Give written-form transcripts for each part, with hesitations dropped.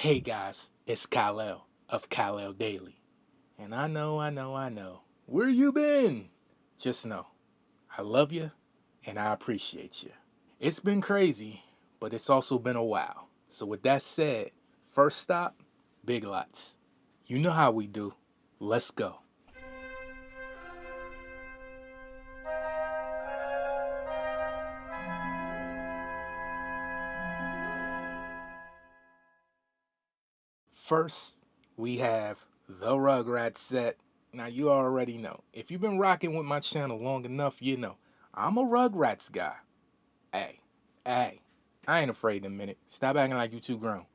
Hey guys, it's Kalel of Kalel Daily. And I know. Where you been? Just know, I love you and I appreciate you. It's been crazy, but it's also been a while. So with that said, first stop, Big Lots. You know how we do. Let's go. First, we have the Rugrats set. Now you already know. If you've been rocking with my channel long enough, you know. I'm a Rugrats guy. Hey, hey, I ain't afraid in a minute. Stop acting like you too grown.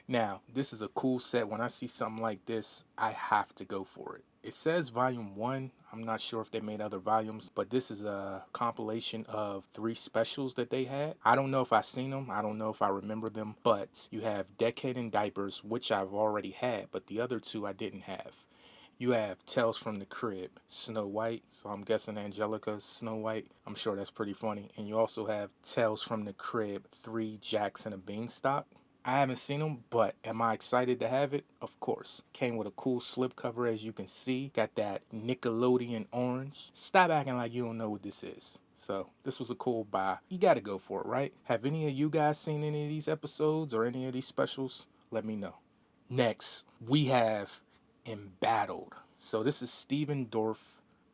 Now, this is a cool set. When I see something like this, I have to go for it. It says volume 1. I'm not sure if they made other volumes, but this is a compilation of 3 specials that they had. I don't know if I've seen them. I don't know if I remember them, but you have Decade in Diapers, which I've already had, but the other 2 I didn't have. You have Tales from the Crib, Snow White. So I'm guessing Angelica's Snow White. I'm sure that's pretty funny. And you also have Tales from the Crib, 3 Jacks and a Beanstalk. I haven't seen them, but am I excited to have it? Of course. Came with a cool slipcover, as you can see. Got that Nickelodeon orange. Stop acting like you don't know what this is. So this was a cool buy. You got to go for it, right? Have any of you guys seen any of these episodes or any of these specials? Let me know. Next, we have Embattled. So this is Steven Dorff.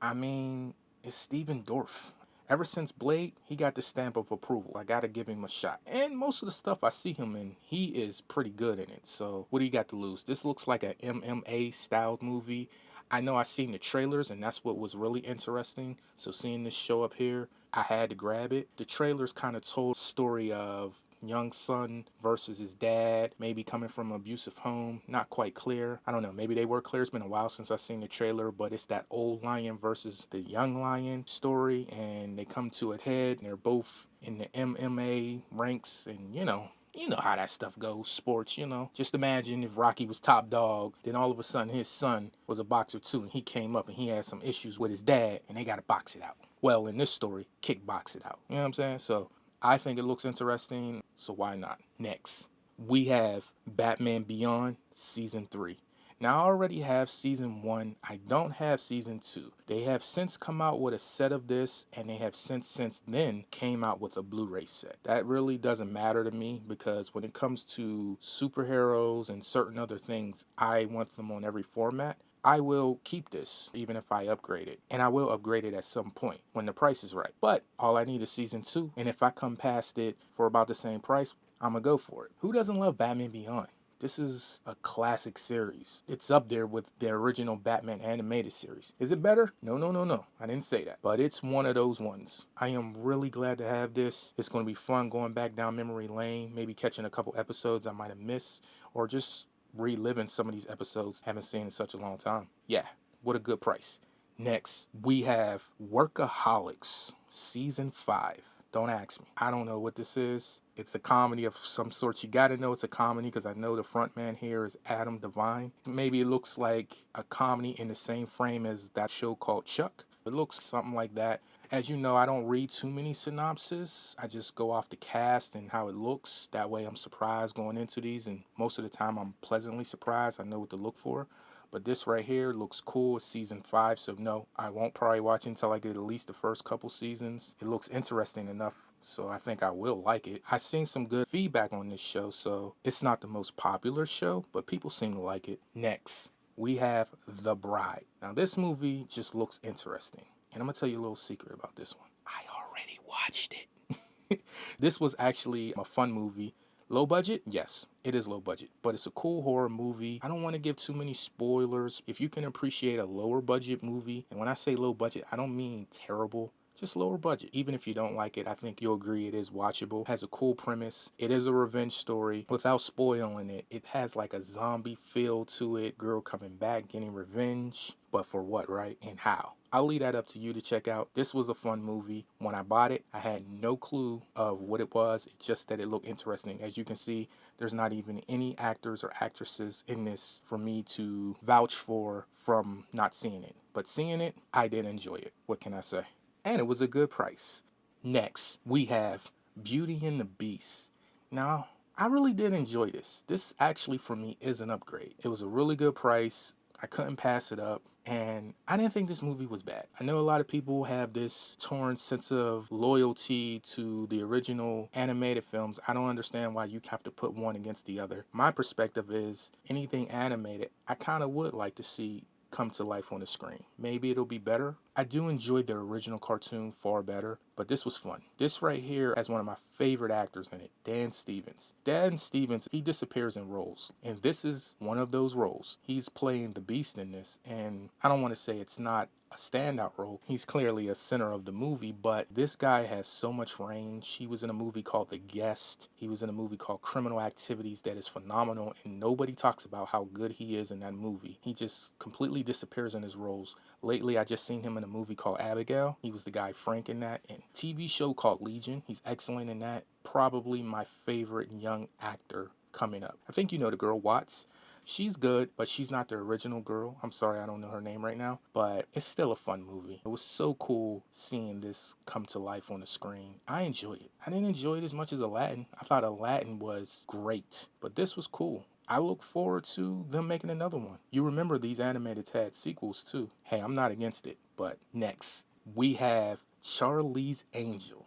I mean, it's Steven Dorff. Ever since Blade, he got the stamp of approval. I gotta give him a shot. And most of the stuff I see him in, he is pretty good in it. So what do you got to lose? This looks like an MMA styled movie. I know I seen the trailers and that's what was really interesting. So seeing this show up here, I had to grab it. The trailers kind of told a story of young son versus his dad, maybe coming from an abusive home. Not quite clear. I don't know. Maybe they were clear. It's been a while since I've seen the trailer, but it's that old lion versus the young lion story, and they come to a head, and they're both in the MMA ranks, and you know how that stuff goes, sports, Just imagine if Rocky was top dog, then all of a sudden his son was a boxer too, and he came up and he had some issues with his dad, and they got to box it out. Well, in this story, kickbox it out. You know what I'm saying? So I think it looks interesting, so why not? Next, we have Batman Beyond Season 3. Now, I already have Season 1. I don't have Season 2. They have since come out with a set of this, and they have since then came out with a Blu-ray set. That really doesn't matter to me because when it comes to superheroes and certain other things, I want them on every format. I will keep this even if I upgrade it. And I will upgrade it at some point when the price is right. But all I need is Season 2. And if I come past it for about the same price, I'm going to go for it. Who doesn't love Batman Beyond? This is a classic series. It's up there with the original Batman animated series. Is it better? No. I didn't say that. But it's one of those ones. I am really glad to have this. It's going to be fun going back down memory lane, maybe catching a couple episodes I might have missed, or just reliving some of these episodes I haven't seen in such a long time. Yeah, what a good price. Next, we have Workaholics Season 5. Don't ask me. I don't know what this is. It's a comedy of some sort. You got to know it's a comedy because I know the front man here is Adam Devine. Maybe it looks like a comedy in the same frame as that show called Chuck. It looks something like that. As you know, I don't read too many synopses. I just go off the cast and how it looks. That way I'm surprised going into these, and most of the time I'm pleasantly surprised. I know what to look for. But this right here looks cool. It's Season 5, so no, I won't probably watch it until I get at least the first couple seasons. It looks interesting enough, so I think I will like it. I've seen some good feedback on this show, so it's not the most popular show, but people seem to like it. Next, we have The Bride. Now, this movie just looks interesting, and I'm going to tell you a little secret about this one. I already watched it. This was actually a fun movie. Low budget? Yes, it is low budget, but it's a cool horror movie. I don't want to give too many spoilers. If you can appreciate a lower budget movie, and when I say low budget, I don't mean terrible, just lower budget. Even if you don't like it, I think you'll agree it is watchable. It has a cool premise. It is a revenge story. Without spoiling it, it has like a zombie feel to it. Girl coming back, getting revenge. But for what, right? And how? I'll leave that up to you to check out. This was a fun movie. When I bought it, I had no clue of what it was. It's just that it looked interesting. As you can see, there's not even any actors or actresses in this for me to vouch for from not seeing it. But seeing it, I did enjoy it. What can I say? And it was a good price. Next, we have Beauty and the Beast. Now, I really did enjoy this. This actually for me is an upgrade. It was a really good price. I couldn't pass it up. And I didn't think this movie was bad. I know a lot of people have this torn sense of loyalty to the original animated films. I don't understand why you have to put one against the other. My perspective is anything animated, I kind of would like to see come to life on the screen. Maybe it'll be better. I do enjoy the original cartoon far better, but this was fun. This right here has one of my favorite actors in it, Dan Stevens. Dan Stevens, he disappears in roles, and this is one of those roles. He's playing the Beast in this, and I don't want to say it's not a standout role. He's clearly a center of the movie, but this guy has so much range. He was in a movie called The Guest. He was in a movie called Criminal Activities that is phenomenal, and nobody talks about how good he is in that movie. He just completely disappears in his roles. Lately, I just seen him in a movie called Abigail. He was the guy Frank in that, and TV show called Legion. He's excellent in that. Probably my favorite young actor coming up. I think you know the girl Watts. She's good, but she's not the original girl. I'm sorry, I don't know her name right now, but it's still a fun movie. It was so cool seeing this come to life on the screen. I enjoyed it. I didn't enjoy it as much as Aladdin. I thought Aladdin was great, but this was cool. I look forward to them making another one. You remember these animated had sequels too. Hey, I'm not against it, but next we have Charlie's Angels.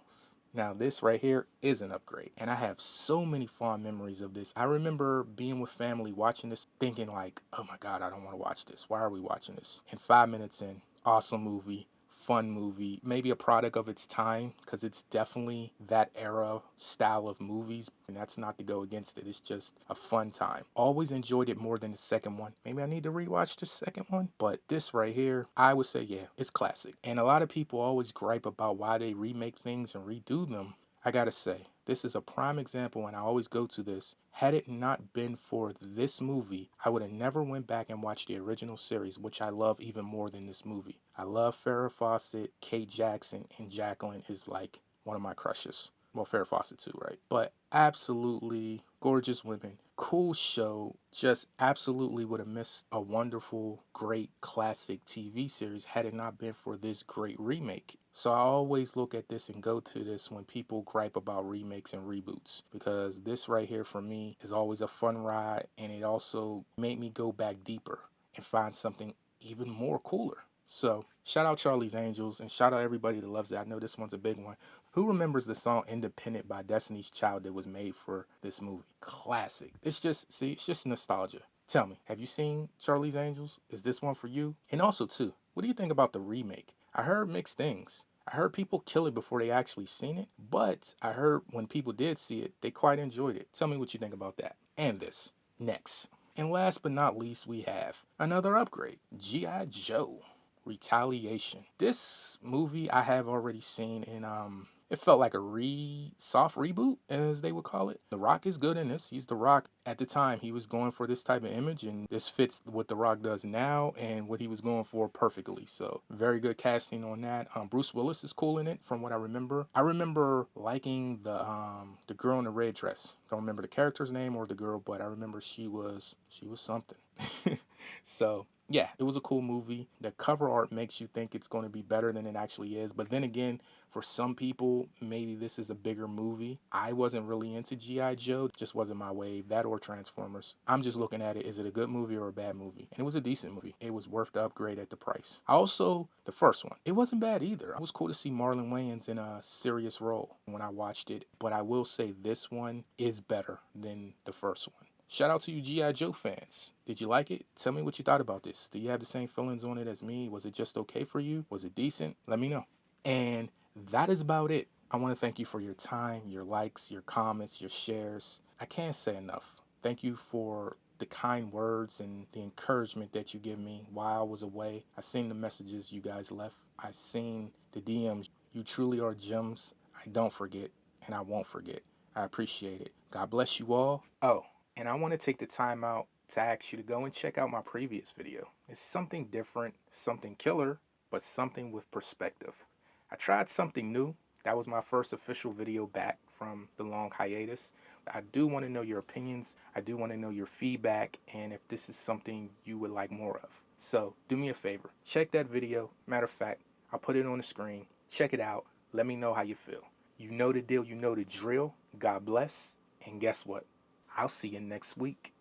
Now this right here is an upgrade, and I have so many fond memories of this. I remember being with family watching this thinking like, oh my God, I don't want to watch this. Why are we watching this? And 5 minutes in, awesome movie, fun movie, maybe a product of its time because it's definitely that era style of movies, and that's not to go against it. It's just a fun time. Always enjoyed it more than the second one. Maybe I need to rewatch the second one, but this right here, I would say, yeah, it's classic. And a lot of people always gripe about why they remake things and redo them. I gotta say, this is a prime example, and I always go to this. Had it not been for this movie, I would have never went back and watched the original series, which I love even more than this movie. I love Farrah Fawcett, Kate Jackson, and Jacqueline is like one of my crushes. Well, Farrah Fawcett too, right? But absolutely gorgeous women. Cool show. Just absolutely would have missed a wonderful, great classic TV series had it not been for this great remake. So I always look at this and go to this when people gripe about remakes and reboots, because this right here for me is always a fun ride, and it also made me go back deeper and find something even more cooler. So shout out Charlie's Angels, and shout out everybody that loves it. I know this one's a big one. Who remembers the song Independent by Destiny's Child that was made for this movie? Classic. It's just nostalgia. Tell me, have you seen Charlie's Angels? Is this one for you? And also too, what do you think about the remake? I heard mixed things. I heard people kill it before they actually seen it, but I heard when people did see it, they quite enjoyed it. Tell me what you think about that. And this. Next. And last but not least, we have another upgrade. G.I. Joe Retaliation. This movie I have already seen in it felt like a soft reboot, as they would call it. The Rock is good in this. He's The Rock. At the time, he was going for this type of image, and this fits what The Rock does now and what he was going for perfectly. So, very good casting on that. Bruce Willis is cool in it, from what I remember. I remember liking the girl in the red dress. Don't remember the character's name or the girl, but I remember she was something. So, yeah, it was a cool movie. The cover art makes you think it's going to be better than it actually is. But then again, for some people, maybe this is a bigger movie. I wasn't really into G.I. Joe. It just wasn't my wave. That or Transformers. I'm just looking at it. Is it a good movie or a bad movie? And it was a decent movie. It was worth the upgrade at the price. Also, the first one. It wasn't bad either. It was cool to see Marlon Wayans in a serious role when I watched it. But I will say this one is better than the first one. Shout out to you G.I. Joe fans. Did you like it? Tell me what you thought about this. Do you have the same feelings on it as me? Was it just okay for you? Was it decent? Let me know. And that is about it. I want to thank you for your time, your likes, your comments, your shares. I can't say enough. Thank you for the kind words and the encouragement that you give me while I was away. I seen the messages you guys left. I seen the DMs. You truly are gems. I don't forget, and I won't forget. I appreciate it. God bless you all. Oh, and I want to take the time out to ask you to go and check out my previous video. It's something different, something killer, but something with perspective. I tried something new. That was my first official video back from the long hiatus. I do want to know your opinions. I do want to know your feedback, and if this is something you would like more of. So do me a favor. Check that video. Matter of fact, I'll put it on the screen. Check it out. Let me know how you feel. You know the deal. You know the drill. God bless. And guess what? I'll see you next week.